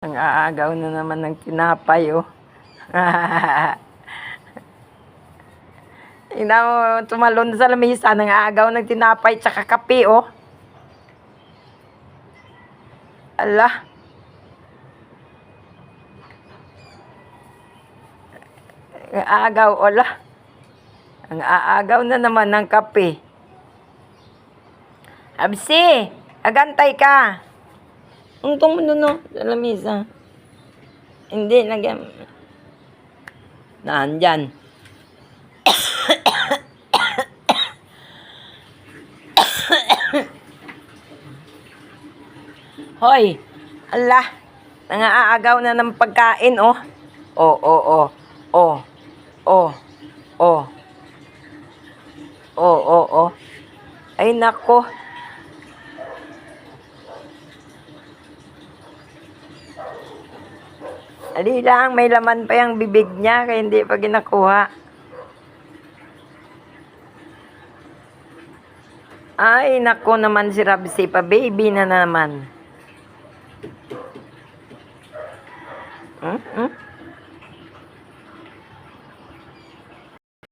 Ang aagaw na naman ng tinapay, oh. Ina mo, tumalon sa lamisa ng aagaw ng tinapay tsaka kape, oh. Ala. Ang aagaw, ola. Ang aagaw na naman ng kape. Absi, agantay ka. Untong mo no, sa lamisa. Hindi, nagyan. Nandyan. Hoy, ala, nangaagaw na ng pagkain, oh. Oh, oh, oh, oh, oh, oh, oh, oh, oh. Ay, nako. Ali lang, may laman pa yung bibig niya, kaya hindi pa ginakuha. Ay, nako naman si Rabsi pa, baby na naman. Hmm?